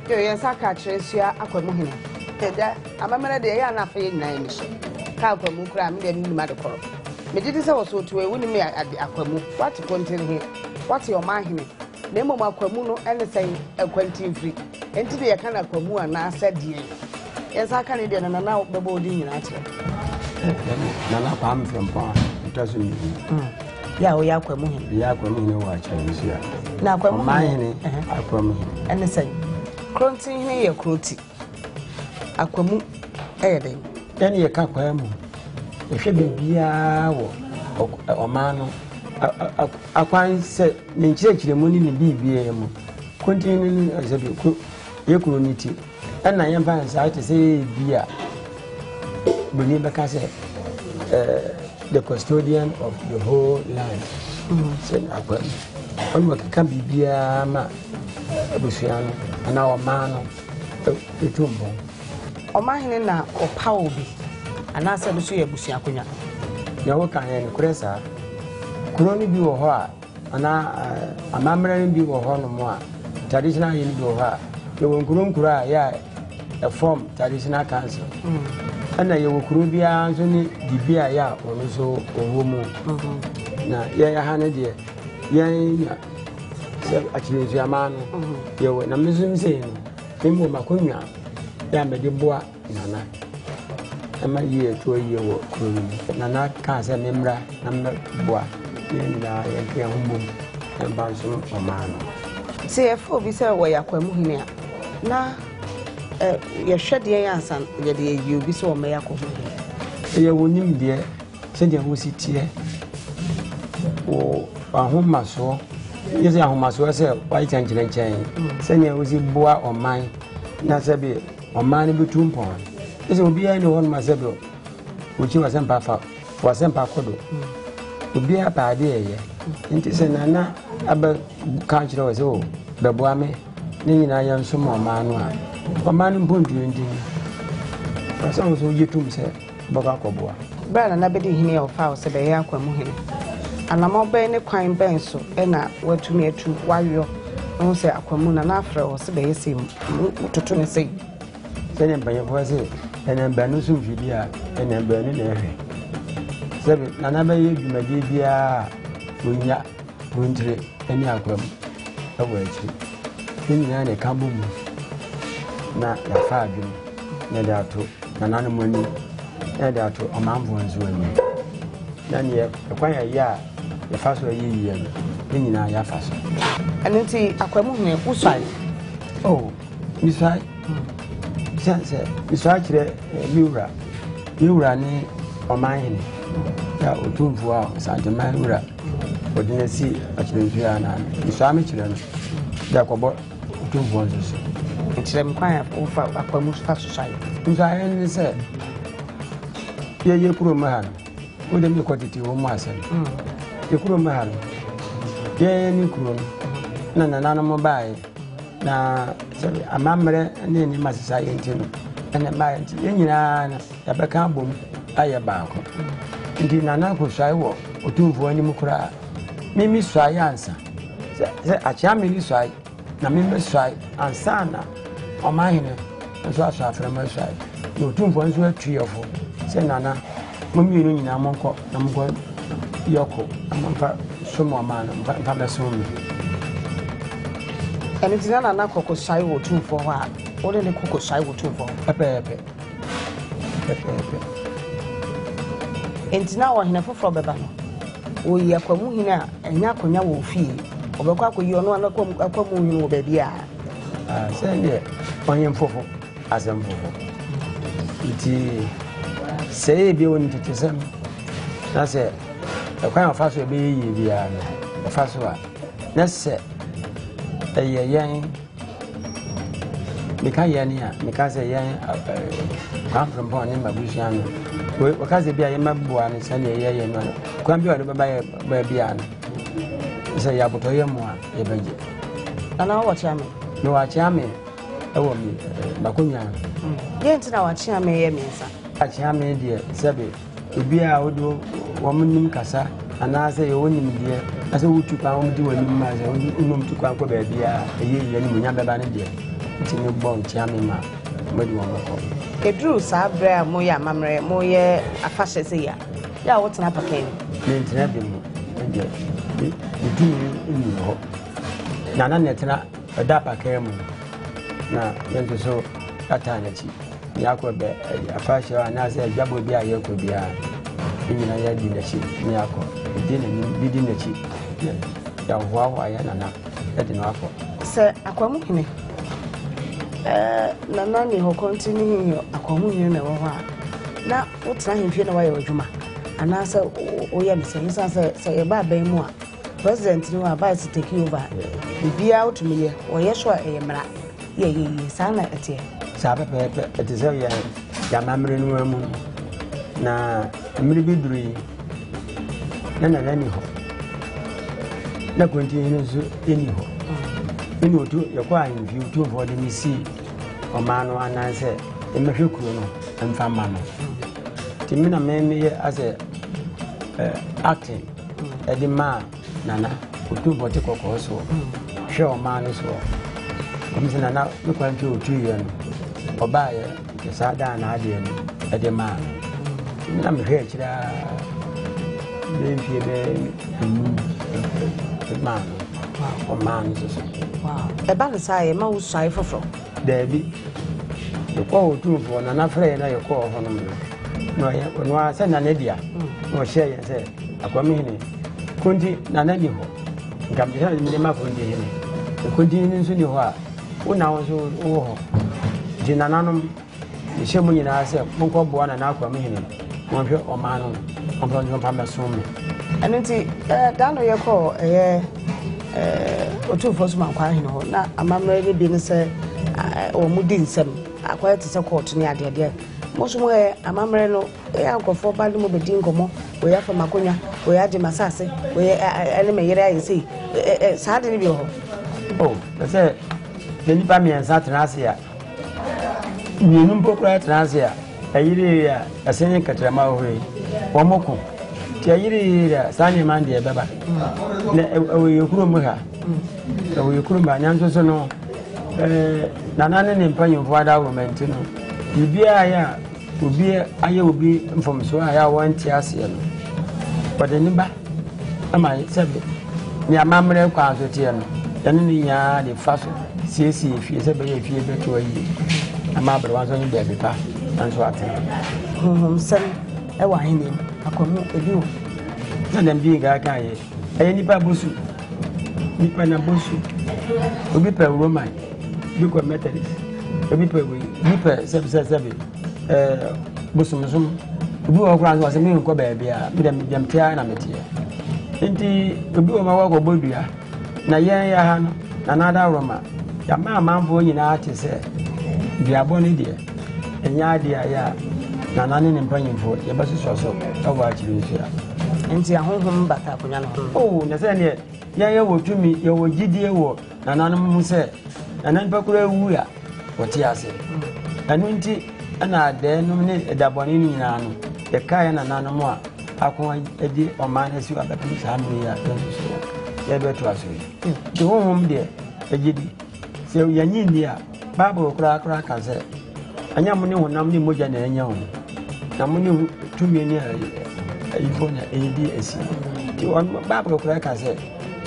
Yes, I catch Akwumahene. Amamere de ya na fe nyina ni so. Ka Akwamu kura me de ni ma de koro. Me did say was so to we me Akwamu. What contain here? What your mahene? Na mo Akwamu no ene say akwantin free. Enti de ya kana Akwamu ana sadie. Yes, I can de na na bebo di nyina kire. Na pam from pa. Itasu ya o ya Akwumahene. Ya Akwumahene wa Chinese ya. Na Akwumahene. Akwumahene. Ene say Krontin here ye kroti. Akwamu eden den ye ka kwa mu ehwe bibia wo oma no akwan se ne nkyerɛkyerɛ mu ni bibia mu kontinu ni azabi ko ye kroniti na ye mfa nsa te se bia buni beka se the custodian of the whole land se akwa onu ka bibia ma abusuano na oma no etumbo Amamere na opa obi anasa do so ya busu akonya ya wo kan ye ne kuresa kuro ni bi wo ho a ana Amamere ni bi wo ho no mo a traditional ye ni bi wo ho a ye wo nkuro a ya a form traditional council ana ye wo kuro bia nso ni bibia ya ono so owo mu na ye ya ha ne de ye ya se akire ama no ye wo na mezum se ni mo makonwa ya mede boa nana ama ye to ye wo kuro nana ka se memra na boa ye na ye ke humum en banso omano se efo bi se wo Akwumahene na ye hwede ye ansan ye de ye obi se wo me Akwumahene ye wonim de se de wo sitie wo ahomaso ye se ahomaso se wa chanchire nchan se ne wo si boa oman na se bi Omani bitumpo. Ese obi ya ni won masebe. Uchi wasempa fa, wasempa kodo. Obi ya pa ade ye. Nti se nana aba kanchiro we se o beboa me. Ni nyina ya nso mo manu a. Omani mpontu ndi. Asa so yetum se boka koboa. Bra na bedi hini ya ofa o se be ya Akwumahene. Anamo be ne kwan ben so e na watumi atu wayo. No se Akwamu na afra o se be yesi mututu ne sei. Sene mbaye kwase ene mbanu so mfidi a ene mbanu na ehwe sebe nana ba ye dwumadi bia onya wontire ene Akwamu awo achi nyina ne kambo mu na ya fa adwum na da to nana no moni na da to omanfo nso ani na ne ekwan ya fa so yi no nyina ya fa so anenti Akwumahene usai oh misai sense isakire miura ni Amamere ya otumfu a sanjema miura odinesi akire ya na isame kire no da kobo otumfu nso kire mkwan ofa Akwamu fa society nza ni se ye kuro mahal o de mi kwatiti wo masel ye kuro mahal ye ni kuro na mo bai na Amamere ne ni masisa yentino ene ma yenti yenyina na yabeka bom aye baako ndi nana ko swai wo otumfu ani mukura mimi swai ansa se acha mimi swai na mimi swai ansa na Amamere nso aso aframa swai no otumfu nso atuyefo se nana mummi no nyina monko na monko yoko amfa somo amana mfa besomi and it's not an akoko shy or two for her. Or the cocoa shy or two for pepe. And now I never from the banner. We Akwumahene and Yakonya will fee. Or Bako, you know, Akwumahene baby. Send it on him for as a move. It say, be willing to tell them. That's it. A kind of fast will be a fast one. That's it. Yan Mika Yania, Mikasa Yan come from Pony Mabusiano. Because be a Mabuan and Sunny Yan, come be by Bian. Say Yabutoyamua, a budget. And now what charming? No, I charming. Oh, me, Bacunia. Yes, now I charming, means I charming, dear Sabi. To be a woman named Casa, and I say, oh, dear. As a would to pound do a new master, to come baby, a year, and you never banned it. nti me bon chiame ma modi wo moko edru sabra mo ya Amamere mo ye afahye se ya wotena pakan me ntina bi mu nje dumi ni ho na netena da pakan mu na yento so ata na chi yakobe afahye na se jabo bi ayeko bia nyina ya di na chi ni akọ di na ni bidi na chi ya hwa ya na edi no akọ se Akwumahene na ni ho continue Akwumahene na wo ha na wotena hemfie na waye adwuma ana se oye ne se ye ba ban mu a president ni wa ba to take over bibia otumiye oye so e mra ye sana etie sa pepe etise ya Amamere no mu na mmiri biduri na ni ho na continue nso eni ho eni otu yakwa ahemfie otu for the misi omano ananse emehwe kuro no mfa ma no timina me as a acting edima nana otu bote kokoso hwe omano so komisi nana me kwanti otu ye no obaye kesada na ade no edima na me hwe kira be fie be man o man so wow e ba le sai ma wo sai foforo Debbie, the call to for an afraid I call on him. No, I send an idea, no share and say, Akwumahene, Kunti, Nananiho, come to tell me the map on the continuance in your one hour so Jinanum, the shaman in our self, Monko Buana and Akwumahene, Monte or Mano, on Pamasum. And it's down your call, or two for some quite na Amamere be say. Or mudin sem akwai te se court ni ade ade moso mo Amamere no ankofo ba dum be din komo we ya fa makonya we ya de masase we ele me yere ayi sei sa de ni bi ho oh say the nipa me ansa tenase ya nyenu mpokura tenase ya ayire ya asenye katrama hoye womoko ti ayire ya sani mande e beba na we yekuro mu ha we yekuro ma nyanso so no nanane ne mpanyimfo ada womanti no bibia ya obi aye obi mfomso aya wanti ase no wadani ba ama sebe ni Amamere kwa azotie no yane ni nya de faso siesi fie sebe ye fie beto ayi Amamere wanso nyi be bepa anso ate sem e wa hini Akwamu ebi o na dem bi ga kan ye aye nipa bosu nipa na bosu obi pe Roman because Methodist, people seven, Busum, who are grand was a million cobabia, them tear and amateur. Indeed, the blue of my walk of Budia, Naya, another Roma, Yama Mambo in artist said, the abonne dear, and Yadia, ya, Nanan and Paying for your buses or so, I watch you here. And see a home but oh, Nathaniel, ya will to me, you will GDA war, Nanan said. And then Bakura Wuya, what he has said. And when ana de no ne edaboni ni nyano de kai na nanomo a akon edi o man esi wa betu samu ya tonso so ye betu aso yi de honhom de egidi se yanyi ni a bible kura ka se anya mo ne honam ni moja na anya ho na mo ne tumi ni a ifo na edi esi ti on bible kura ka se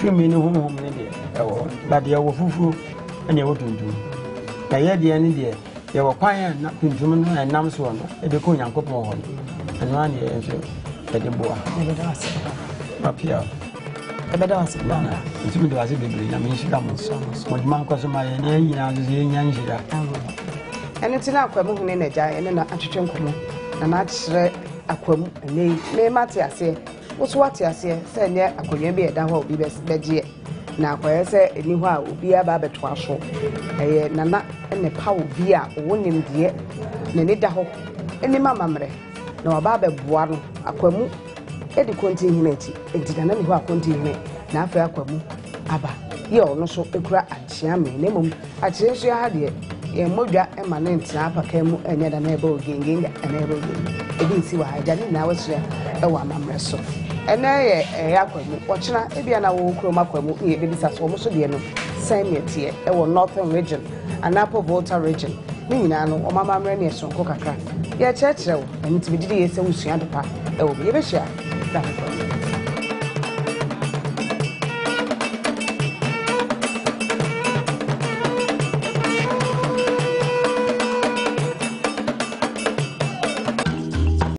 tumi ni honhom ne de ewo ba de ewo fufu anya wo tuntum na ye de ni de ye wo kwan na tuntum no enam so no e be ko Nyankopon ho eno an ye enso e de boa e be da ase papia e be da ase na ntumi de ase bebre na me nhira mo mo de man kwaso ma ye na nyina zo ye nya nhira ene tina Akwumahene na ja ene na atwetwe nkomo na na kyerɛ Akwamu ene me mate ase wo so wate ase sɛ ne akonwa bi ɛda hɔ obi bɛgye na akwaya sɛ eni hɔ a obi aba beto aso ɛyɛ nana ene pa obi a wonim de ne ne da hɔ eni Amamere na waba bɛboa no Akwamu edi kontinhene enti nana ne hɔ a kontinhene na afɛ Akwamu aba ye ɔno so ekura akyea me na mom akyea so ha de ye modwa ema ne ntia apaka mu enye da na ebe ogengenga na ebe ogengenga ebi nsi wa haja ni na wahyia ɛwɔ Amamere so ene ye Akwamu wɔkyena ebia na wo kuro Akwamu ye bebisa so wo so de no same tie ɛwɔ Northern region anapo Volta region ni nyina no o mama mre ne sonko kakra ye kyerɛkyerɛ wo ɛno ti bididi ye sɛ usua dopa ɛwɔ bi ye be hia da